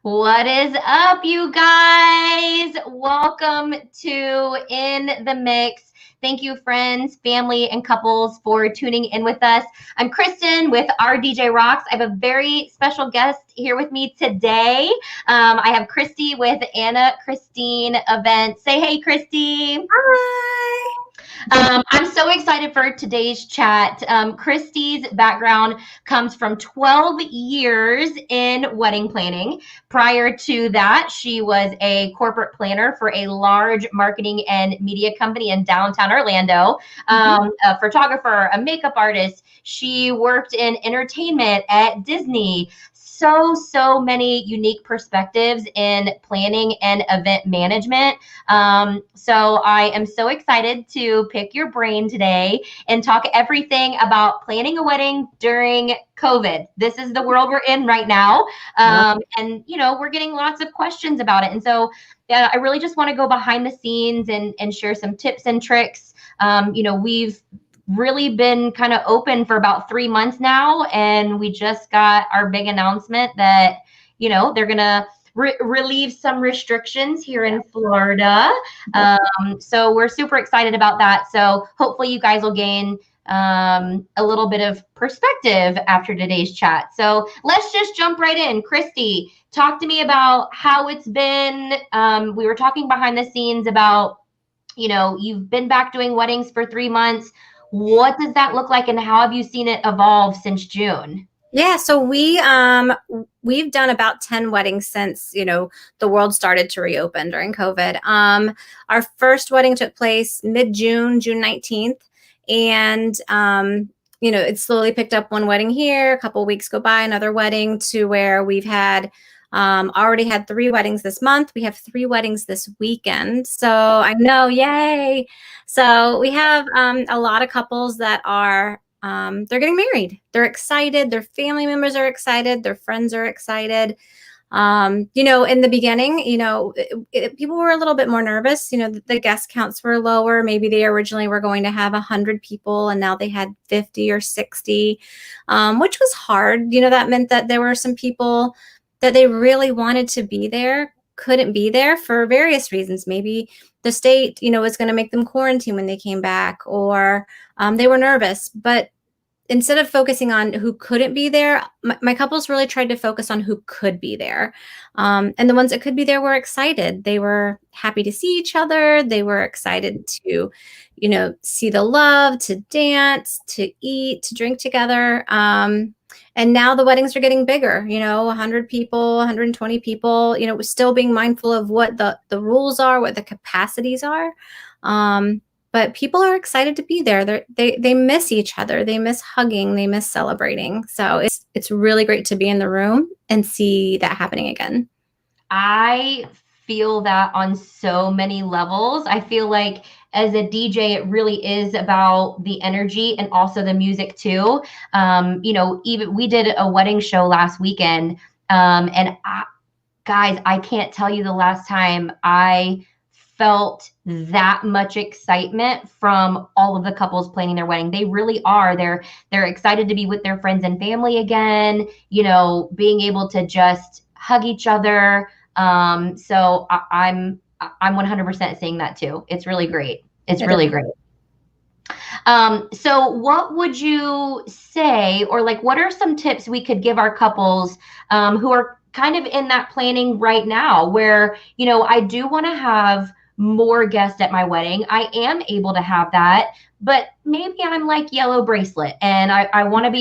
What is up, you guys? Welcome to In the Mix. Thank you, friends, family, and couples, for tuning in with us. I'm Kristen with RDJ Rocks. I have a very special guest here with me today. I have Christy with Anna Christine Events. Say hey, Christy. Hi. I'm so excited for today's chat. Christy's background comes from 12 years in wedding planning. Prior to that, she was a corporate planner for a large marketing and media company in downtown Orlando, a photographer, a makeup artist. She worked in entertainment at Disney. So many unique perspectives in planning and event management. So I am so excited to pick your brain today and talk everything about planning a wedding during COVID. This is the world we're in right now. And, we're getting lots of questions about it. And so I really just want to go behind the scenes and share some tips and tricks. We've really been kind of open for about 3 months now, and we just got our big announcement that they're gonna relieve some restrictions here in Florida. So we're super excited about that. So hopefully you guys will gain a little bit of perspective after today's chat. So let's just jump right in. Christy, talk to me about how it's been. We were talking behind the scenes about you've been back doing weddings for 3 months. What does that look like, and how have you seen it evolve since June? Yeah, so we've done about 10 weddings since, the world started to reopen during COVID. Our first wedding took place mid-June, June 19th, and it slowly picked up one wedding here, a couple weeks go by, another wedding, to where we've had already had 3 weddings this month. We have 3 weddings this weekend. So I know, yay. So we have a lot of couples that are they're getting married. They're excited. Their family members are excited. Their friends are excited. In the beginning, people were a little bit more nervous. The guest counts were lower. Maybe they originally were going to have 100 people, and now they had 50 or 60, which was hard. That meant that there were some people that they really wanted to be there, couldn't be there for various reasons. Maybe the state, was going to make them quarantine when they came back, or they were nervous. But instead of focusing on who couldn't be there, my couples really tried to focus on who could be there. And the ones that could be there were excited. They were happy to see each other. They were excited to, see the love, to dance, to eat, to drink together. And now the weddings are getting bigger, 100 people, 120 people, still being mindful of what the rules are, what the capacities are. But people are excited to be there. They miss each other. They miss hugging. They miss celebrating. So it's really great to be in the room and see that happening again. I feel that on so many levels. I feel like as a DJ, it really is about the energy and also the music too. Even we did a wedding show last weekend, guys, I can't tell you the last time I felt that much excitement from all of the couples planning their wedding. They really are. They're excited to be with their friends and family again, being able to just hug each other. So I'm 100% seeing that too. It's really great. It's really great. So what would you say, or like, what are some tips we could give our couples who are kind of in that planning right now where, I do want to have more guests at my wedding. I am able to have that, but maybe I'm like yellow bracelet and I want to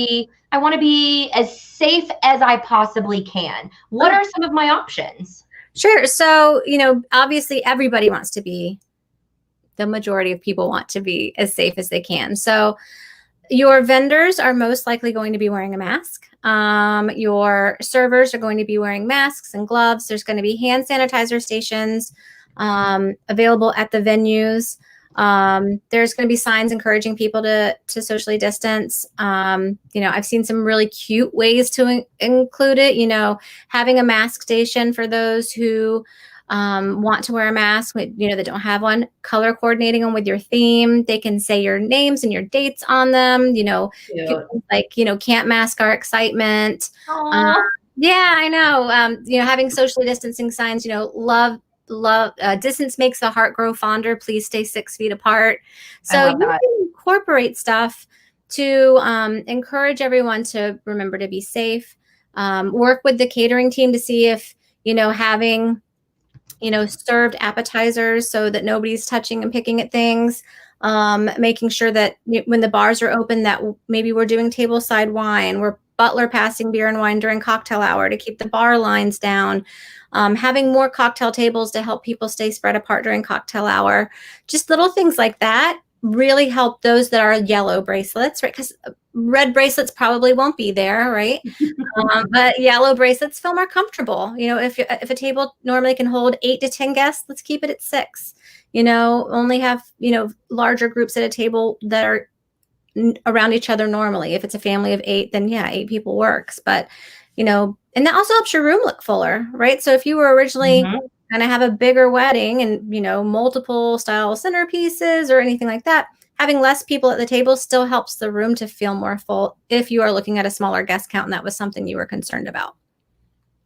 be as safe as I possibly can. What are some of my options? Sure. So, obviously everybody wants to be, the majority of people want to be as safe as they can. So your vendors are most likely going to be wearing a mask. Your servers are going to be wearing masks and gloves. There's going to be hand sanitizer stations available at the venues. There's going to be signs encouraging people to socially distance. I've seen some really cute ways to include it, having a mask station for those who want to wear a mask, that don't have one, color coordinating them with your theme. They can say your names and your dates on them, people like, can't mask our excitement. Yeah, I know. Having socially distancing signs, love, distance makes the heart grow fonder. Please stay 6 feet apart. I So love you that. can incorporate stuff to encourage everyone to remember to be safe. Work with the catering team to see if, having, served appetizers so that nobody's touching and picking at things. Making sure that when the bars are open, that maybe we're doing tableside wine, we're butler passing beer and wine during cocktail hour to keep the bar lines down. Having more cocktail tables to help people stay spread apart during cocktail hour. Just little things like that really help those that are yellow bracelets, right? Because red bracelets probably won't be there, right? But yellow bracelets feel more comfortable. If a table normally can hold 8 to 10 guests, let's keep it at 6. Only have larger groups at a table that are around each other normally. If it's a family of 8, then yeah, 8 people works. But and that also helps your room look fuller, right? So if you were originally Mhm. going to have a bigger wedding and multiple style centerpieces or anything like that, having less people at the table still helps the room to feel more full if you are looking at a smaller guest count and that was something you were concerned about.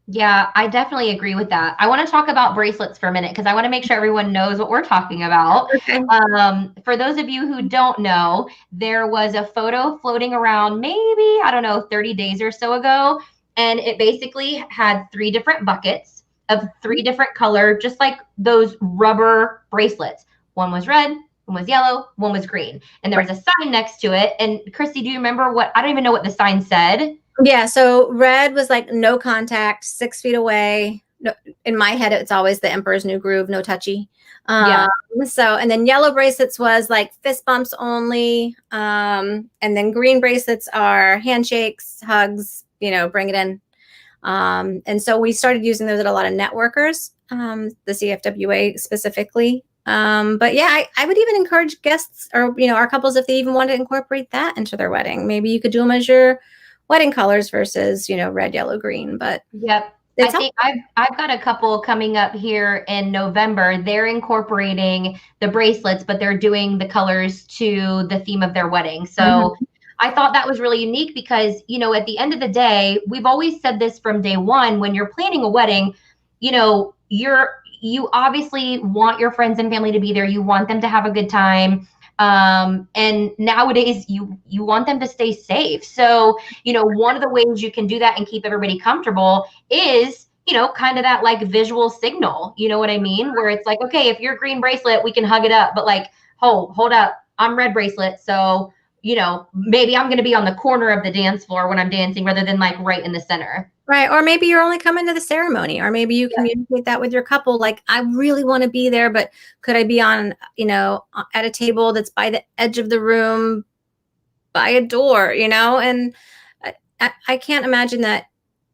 Yeah, I definitely agree with that. I want to talk about bracelets for a minute because I want to make sure everyone knows what we're talking about. Okay. For those of you who don't know, there was a photo floating around maybe, I don't know, 30 days or so ago, and it basically had 3 different buckets of 3 different color, just like those rubber bracelets. One was red, one was yellow, one was green, and there was a sign next to it. And Christy, do you remember what? I don't even know what the sign said. Yeah, so red was like no contact, 6 feet away. No, in my head, it's always the Emperor's New Groove, no touchy. Yeah. And then yellow bracelets was like fist bumps only. And then green bracelets are handshakes, hugs, bring it in. And so we started using those at a lot of networkers, the CFWA specifically. But yeah, I would even encourage guests or, our couples, if they even want to incorporate that into their wedding. Maybe you could do them as your wedding colors versus, red, yellow, green. But Yep. I it's think I've got a couple coming up here in November. They're incorporating the bracelets, but they're doing the colors to the theme of their wedding. So Mhm. I thought that was really unique because, at the end of the day, we've always said this from day one, when you're planning a wedding, you obviously want your friends and family to be there. You want them to have a good time. And nowadays you want them to stay safe. So, one of the ways you can do that and keep everybody comfortable is, kind of that like visual signal, you know what I mean? Where it's like, okay, if you're green bracelet, we can hug it up, but like, hold up, I'm red bracelet. So, maybe I'm going to be on the corner of the dance floor when I'm dancing rather than like right in the center. Right. Or maybe you're only coming to the ceremony, or maybe you communicate that with your couple. Like, I really want to be there, but could I be on, at a table that's by the edge of the room by a door, and I can't imagine that,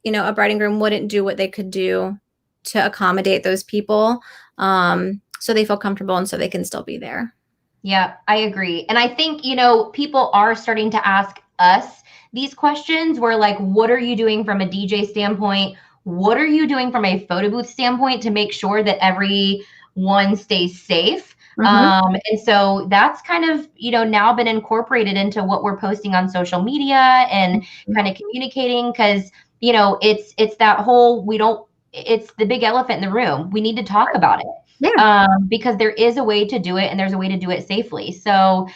a bride and groom wouldn't do what they could do to accommodate those people, so they feel comfortable and so they can still be there. Yeah, I agree. And I think, people are starting to ask us these questions where like, what are you doing from a DJ standpoint? What are you doing from a photo booth standpoint to make sure that everyone stays safe? Mm-hmm. And so that's kind of, now been incorporated into what we're posting on social media and kind of communicating because, it's that whole, it's the big elephant in the room. We need to talk about it. Yeah. Because there is a way to do it and there's a way to do it safely. So,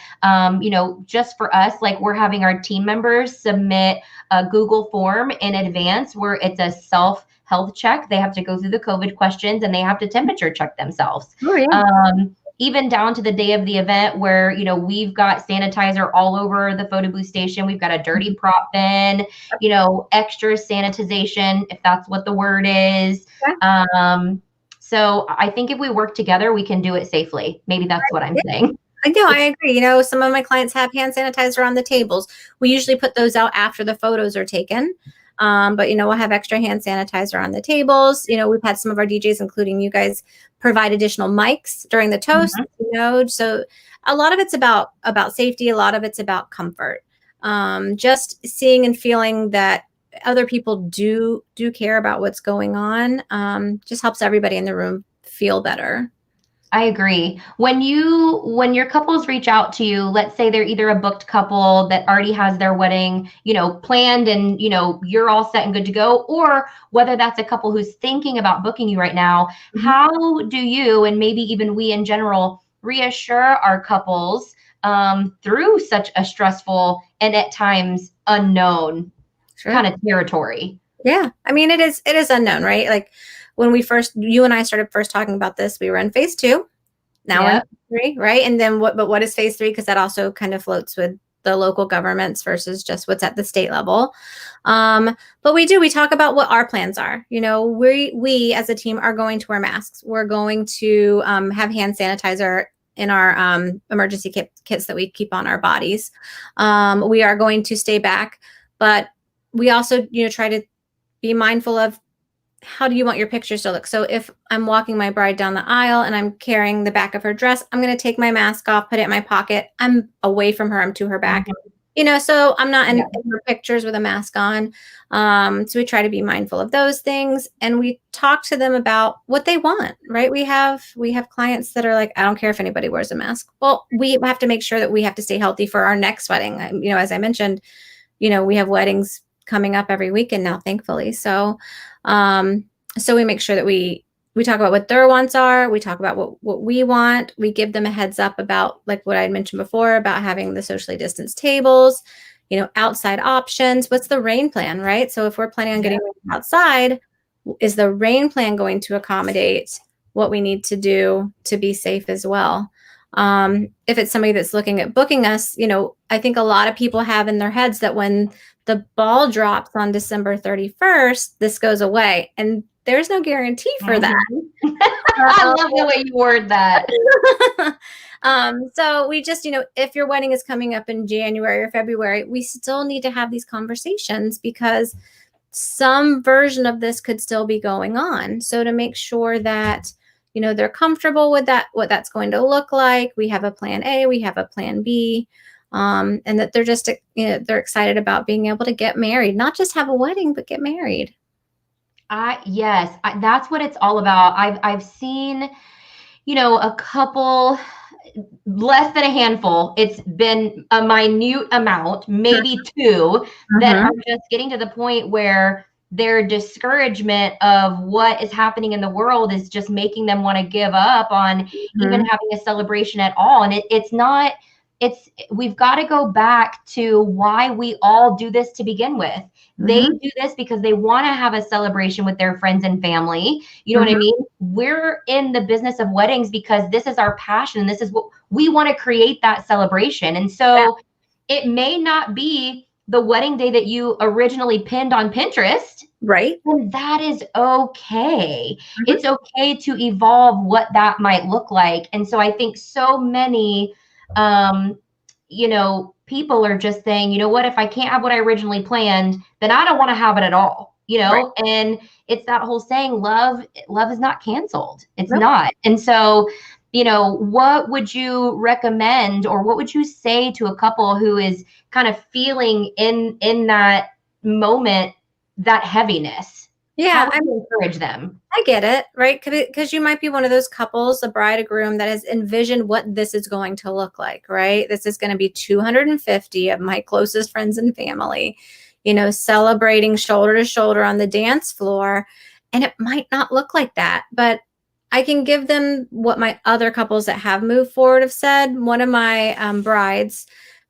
just for us, like we're having our team members submit a Google form in advance where it's a self health check. They have to go through the COVID questions and they have to temperature check themselves. Oh, yeah. Even down to the day of the event where, we've got sanitizer all over the photo booth station. We've got a dirty prop bin, extra sanitization, if that's what the word is. So I think if we work together, we can do it safely. Maybe that's what I'm saying. I know, I agree. Some of my clients have hand sanitizer on the tables. We usually put those out after the photos are taken. But we'll have extra hand sanitizer on the tables. We've had some of our DJs, including you guys, provide additional mics during the toast. So a lot of it's about safety. A lot of it's about comfort. Just seeing and feeling that other people do care about what's going on, just helps everybody in the room feel better. I agree. When your couples reach out to you, let's say they're either a booked couple that already has their wedding, planned and, you're all set and good to go, or whether that's a couple who's thinking about booking you right now, Mhm. how do you and maybe even we in general reassure our couples through such a stressful and at times unknown Sure. kind of territory? Yeah. I mean, it is unknown, right? Like when you and I started first talking about this, we were in phase 2. Now we're in Yep. phase 3, right? And then what is phase 3? Because that also kind of floats with the local governments versus just what's at the state level. But we talk about what our plans are. We as a team are going to wear masks. We're going to have hand sanitizer in our emergency kits that we keep on our bodies. We are going to stay back, but we also, try to be mindful of how do you want your pictures to look? So if I'm walking my bride down the aisle and I'm carrying the back of her dress, I'm going to take my mask off, put it in my pocket. I'm away from her. I'm to her back. Mhm. So I'm not in, Yeah. in her pictures with a mask on. So we try to be mindful of those things, and we talk to them about what they want, right? We have clients that are like, I don't care if anybody wears a mask. Well, we have to make sure that we have to stay healthy for our next wedding. As I mentioned, we have weddings coming up every weekend now, thankfully. Um, so we make sure that we talk about what their wants are. We talk about what we want. We give them a heads up about, like what I mentioned before, about having the socially distanced tables, outside options. What's the rain plan, right? So if we're planning on getting outside, is the rain plan going to accommodate what we need to do to be safe as well? If it's somebody that's looking at booking us, I think a lot of people have in their heads that when the ball drops on December 31st, this goes away. And there's no guarantee for that. Mhm. I love the way you word that. So we just, if your wedding is coming up in January or February, we still need to have these conversations because some version of this could still be going on. So to make sure that, they're comfortable with that, what that's going to look like. We have a plan A, we have a plan B, and that they're just, they're excited about being able to get married, not just have a wedding, but get married. Yes, that's what it's all about. I've seen, a couple, less than a handful. It's been a minute amount, maybe two, that Mhm. are just getting to the point where their discouragement of what is happening in the world is just making them want to give up on even Mhm. having a celebration at all. And it's not, we've got to go back to why we all do this to begin with. They Mhm. do this because they want to have a celebration with their friends and family. You know what I Mhm. mean? We're in the business of weddings because this is our passion. This is what we want to create, that celebration. And Yeah. so it may not be the wedding day that you originally pinned on Pinterest. Right. And that is okay. Mhm. It's okay to evolve what that might look like. And so I think so many, um, people are just saying, you know what, if I can't have what I originally planned, then I don't want to have it at all, Right. and it's that whole saying, love is not canceled. It's Nope. not. And so, what would you recommend or what would you say to a couple who is kind of feeling in that moment, that heaviness? How Yeah. would you encourage them? I get it, right? Because you might be one of those couples, a bride, a groom, that has envisioned what this is going to look like, right? This is going to be 250 of my closest friends and family, celebrating shoulder to shoulder on the dance floor. And it might not look like that, but I can give them what my other couples that have moved forward have said. One of my brides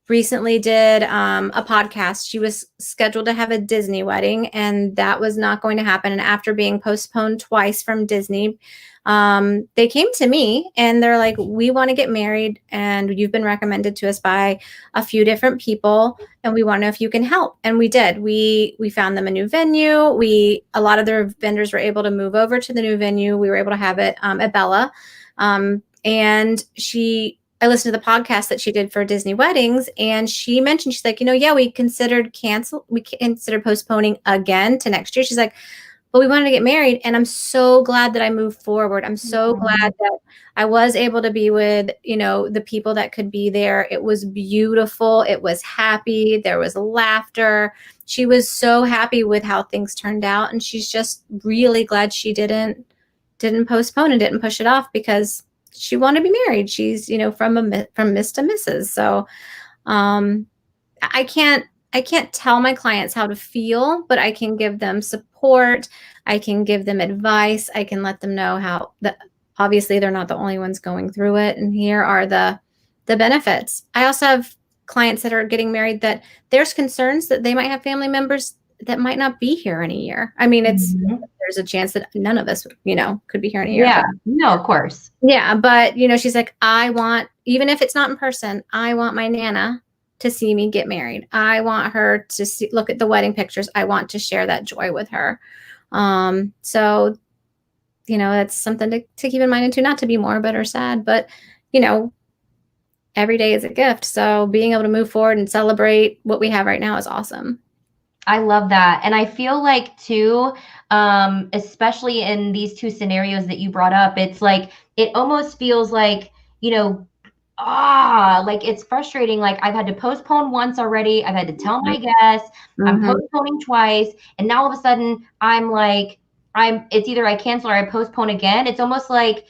recently did a podcast. She was scheduled to have a Disney wedding, and that was not going to happen. And after being postponed twice from Disney, they came to me and they're like, we want to get married, and you've been recommended to us by a few different people, and we want to know if you can help. And we did. We found them a new venue. A lot of their vendors were able to move over to the new venue. We were able to have it at Bella. And I listened to the podcast that she did for Disney weddings, and she mentioned, she's like, yeah, we considered postponing again to next year. She's like, but we wanted to get married, and I'm so glad that I moved forward. I'm so glad that I was able to be with, the people that could be there. It was beautiful. It was happy. There was laughter. She was so happy with how things turned out, and she's just really glad she didn't postpone and didn't push it off, because she wanted to be married. She's, you know, from Miss to Mrs. So I can't tell my clients how to feel, but I can give them support. I can give them advice. I can let them know how that obviously they're not the only ones going through it. And here are the benefits. I also have clients that are getting married that there's concerns that they might have family members that might not be here in a year. I mean, there's a chance that none of us, you know, could be here in a year. Yeah, no, of course. Yeah, but you know, she's like, I want, even if it's not in person, I want my Nana to see me get married. I want her to look at the wedding pictures. I want to share that joy with her. So, you know, that's something to keep in mind, and to not to be morbid or sad, but you know, every day is a gift. So being able to move forward and celebrate what we have right now is awesome. I love that. And I feel like too, especially in these two scenarios that you brought up, it's like, it almost feels like, you know, like it's frustrating. Like I've had to postpone once already. I've had to tell my guests, I'm postponing twice. And now all of a sudden I'm like, it's either I cancel or I postpone again. It's almost like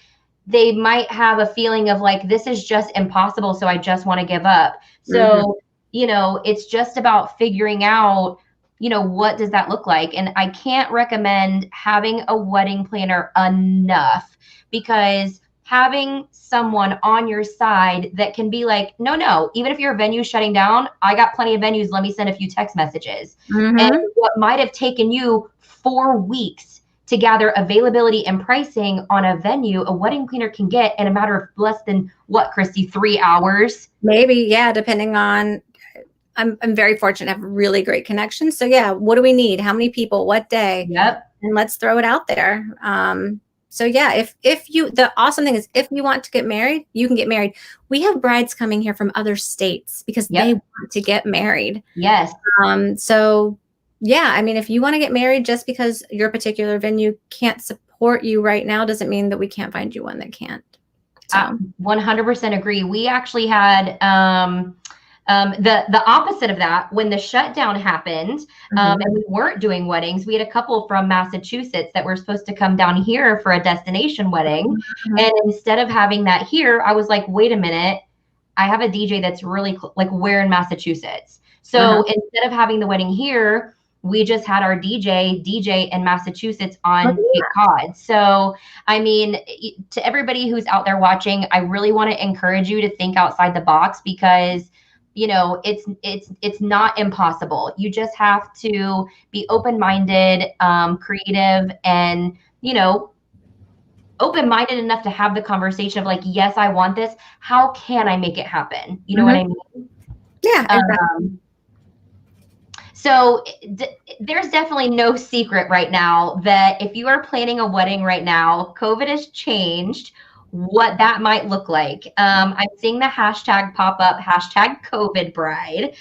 they might have a feeling of like, this is just impossible. So I just want to give up. So, you know, it's just about figuring out, you know, what does that look like? And I can't recommend having a wedding planner enough, because having someone on your side that can be like, no, even if your venue shutting down, I got plenty of venues. Let me send a few text messages. And what might have taken you 4 weeks to gather availability and pricing on a venue, a wedding planner can get in a matter of less than what, Christy, 3 hours? Maybe, yeah, depending on, I'm very fortunate to have really great connections. So yeah, what do we need? How many people? What day? Yep. And let's throw it out there. So yeah, if you, the awesome thing is, if you want to get married, you can get married. We have brides coming here from other states because they want to get married. Yes. So yeah, I mean, if you want to get married, just because your particular venue can't support you right now doesn't mean that we can't find you one that can't. So. 100% agree. We actually had the opposite of that when the shutdown happened, and we weren't doing weddings. We had a couple from Massachusetts that were supposed to come down here for a destination wedding. And instead of having that here, I was like, wait a minute, I have a DJ that's really like, where in Massachusetts? So instead of having the wedding here, we just had our DJ in Massachusetts on Cape Cod. So, I mean, to everybody who's out there watching, I really want to encourage you to think outside the box, because you know, it's not impossible. You just have to be open-minded, creative, and, you know, open-minded enough to have the conversation of like, yes, I want this. How can I make it happen? You know what I mean? Yeah. Exactly. So there's definitely no secret right now that if you are planning a wedding right now, COVID has changed what that might look like. I'm seeing the hashtag pop up, hashtag COVID bride.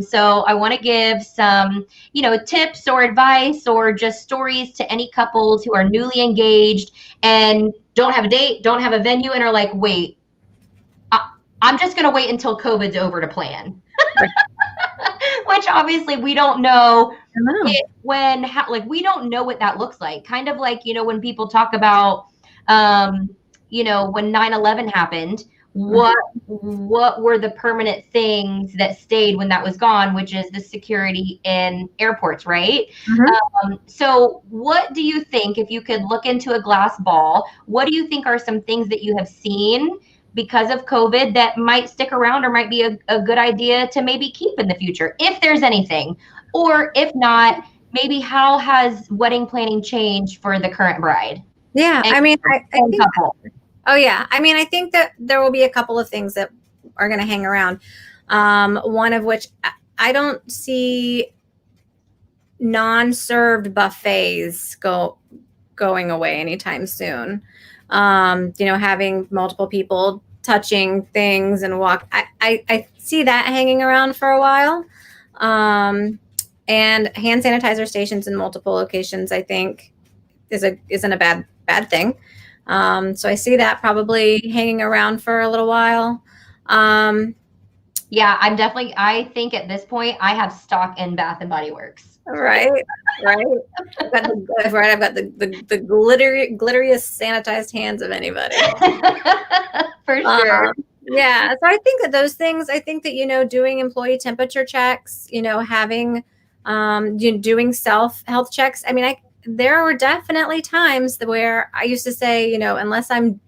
So I want to give some, you know, tips or advice or just stories to any couples who are newly engaged and don't have a date, don't have a venue, and are like, wait, I'm just going to wait until COVID's over to plan. Which obviously we don't know like, we don't know what that looks like. Kind of like, you know, when people talk about, you know, when 9/11 happened, what were the permanent things that stayed when that was gone, which is the security in airports, right? So what do you think, if you could look into a glass ball, what do you think are some things that you have seen because of COVID that might stick around or might be a good idea to maybe keep in the future, if there's anything? Or if not, maybe how has wedding planning changed for the current bride? Yeah, I mean, I think, oh yeah, I mean, I think that there will be a couple of things that are going to hang around. One of which, I don't see non-served buffets going away anytime soon. You know, having multiple people touching things and walk, I see that hanging around for a while. And hand sanitizer stations in multiple locations, I think, isn't a bad thing. So I see that probably hanging around for a little while. Yeah, I think at this point I have stock in Bath and Body Works. Right, right. I've got the glitteriest sanitized hands of anybody. For sure. Yeah. So I think that those things, I think that, doing employee temperature checks, having, doing self health checks. I mean, there were definitely times where I used to say, unless I'm,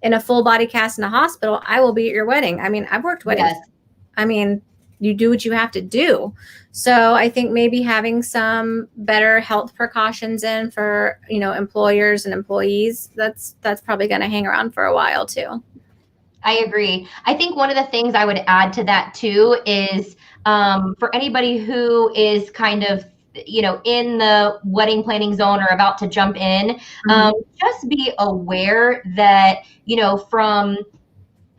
in a full body cast in a hospital, I will be at your wedding. I mean, I've worked weddings. Yes. I mean, you do what you have to do. So I think maybe having some better health precautions in for, employers and employees, that's probably going to hang around for a while too. I agree. I think one of the things I would add to that too is for anybody who is kind of, in the wedding planning zone or about to jump in, just be aware that, from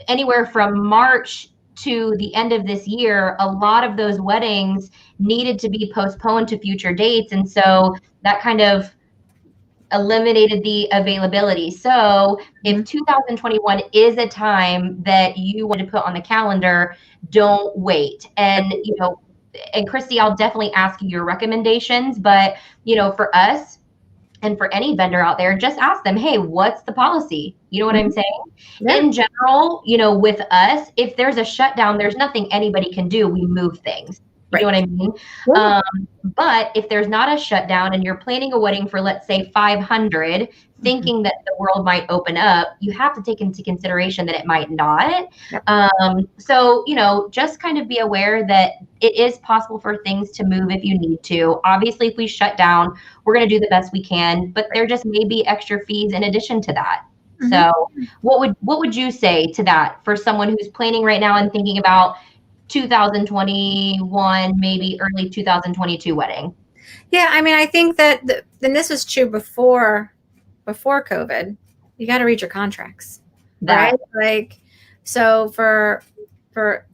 anywhere from March to the end of this year, a lot of those weddings needed to be postponed to future dates. And so that kind of eliminated the availability. So if 2021 is a time that you want to put on the calendar, don't wait. And, and Christy, I'll definitely ask you your recommendations, but, for us, and for any vendor out there, just ask them, hey, what's the policy? You know what I'm saying? Yeah. In general, with us, if there's a shutdown, there's nothing anybody can do. We move things. You know what I mean? Yeah. But if there's not a shutdown and you're planning a wedding for, let's say, 500, thinking that the world might open up, you have to take into consideration that it might not. Yep. So, just kind of be aware that it is possible for things to move if you need to. Obviously, if we shut down, we're going to do the best we can, but there just may be extra fees in addition to that. So what would you say to that for someone who's planning right now and thinking about 2021, maybe early 2022 wedding? Yeah, I mean, I think that, and this was true before COVID, you got to read your contracts, right? Like, so for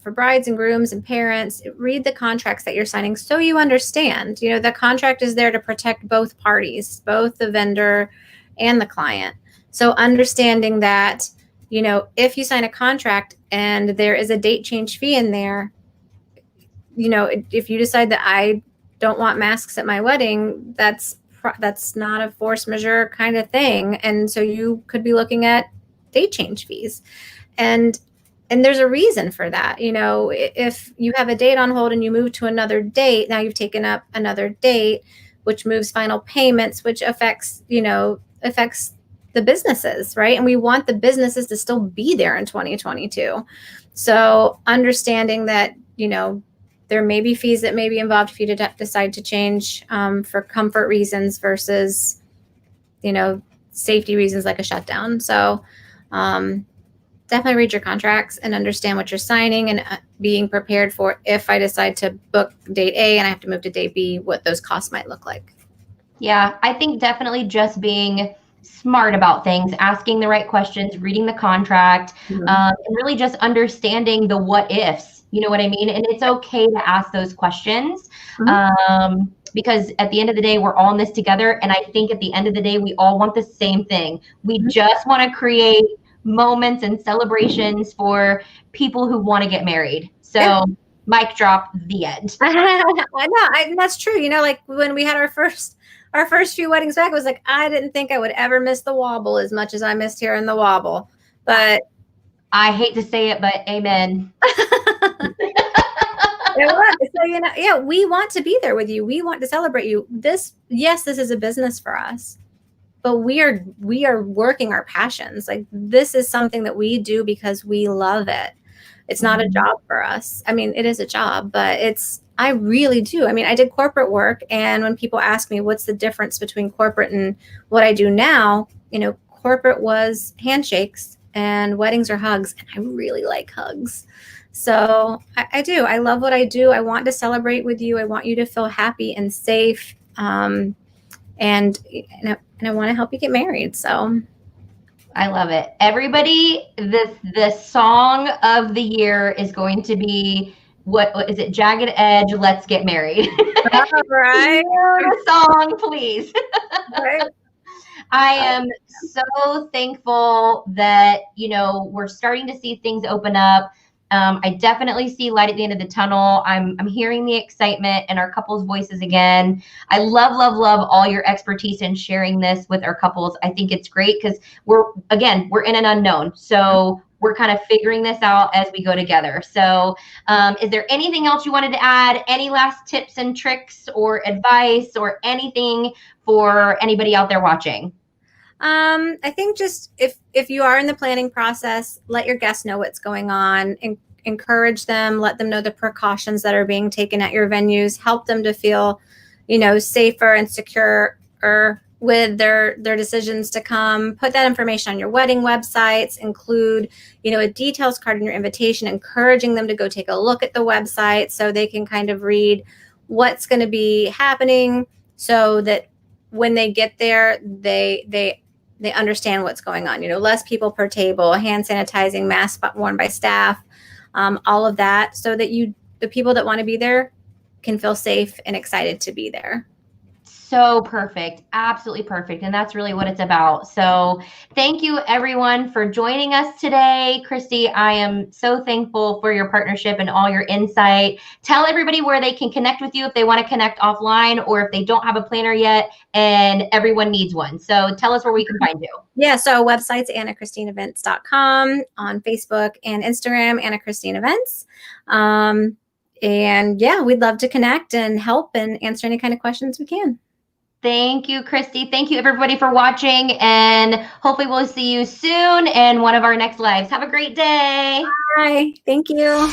brides and grooms and parents, read the contracts that you're signing so you understand. The contract is there to protect both parties, both the vendor and the client. So understanding that, if you sign a contract and there is a date change fee in there, if you decide that I don't want masks at my wedding, that's not a force majeure kind of thing. And so you could be looking at date change fees. And there's a reason for that. If you have a date on hold and you move to another date, now you've taken up another date, which moves final payments, which affects the businesses, right? And we want the businesses to still be there in 2022. So understanding that, there may be fees that may be involved if you decide to change for comfort reasons versus, safety reasons like a shutdown. So definitely read your contracts and understand what you're signing and being prepared for if I decide to book date A and I have to move to date B, what those costs might look like. Yeah, I think definitely just being smart about things, asking the right questions, reading the contract, and really just understanding the what ifs. You know what I mean? And it's okay to ask those questions because at the end of the day, we're all in this together. And I think at the end of the day, we all want the same thing. We just want to create moments and celebrations for people who want to get married. So mic drop, the end. I know. That's true. Like when we had our first few weddings back, it was like, I didn't think I would ever miss the wobble as much as I missed hearing the wobble. But I hate to say it, but amen. So, we want to be there with you. We want to celebrate you. This is a business for us, but we are working our passions. Like this is something that we do because we love it. It's not a job for us. I mean, it is a job, but I really do. I mean, I did corporate work. And when people ask me what's the difference between corporate and what I do now, corporate was handshakes and weddings are hugs. And I really like hugs. So I do. I love what I do. I want to celebrate with you. I want you to feel happy and safe. And I want to help you get married. So I love it. Everybody, the song of the year is going to be, what is it? Jagged Edge, Let's Get Married. All right. Song, please. Right. I am so thankful that, we're starting to see things open up. I definitely see light at the end of the tunnel. I'm hearing the excitement in our couples' voices again. I love, love, love all your expertise in sharing this with our couples. I think it's great because we're in an unknown. So we're kind of figuring this out as we go together. So is there anything else you wanted to add? Any last tips and tricks or advice or anything for anybody out there watching? I think just if you are in the planning process, let your guests know what's going on, and encourage them, let them know the precautions that are being taken at your venues, help them to feel, safer and secure with their decisions to come. Put that information on your wedding websites, include, a details card in your invitation, encouraging them to go take a look at the website so they can kind of read what's going to be happening, so that when they get there, they understand what's going on. Less people per table, hand sanitizing, masks worn by staff, all of that, so that the people that want to be there can feel safe and excited to be there. So perfect. Absolutely perfect. And that's really what it's about. So thank you everyone for joining us today. Christy, I am so thankful for your partnership and all your insight. Tell everybody where they can connect with you if they want to connect offline, or if they don't have a planner yet and everyone needs one. So tell us where we can find you. Yeah, so website's AnnaChristineEvents.com, on Facebook and Instagram, Anna Christine Events. And yeah, we'd love to connect and help and answer any kind of questions we can. Thank you, Christy. Thank you, everybody, for watching. And hopefully we'll see you soon in one of our next lives. Have a great day. Bye. Thank you.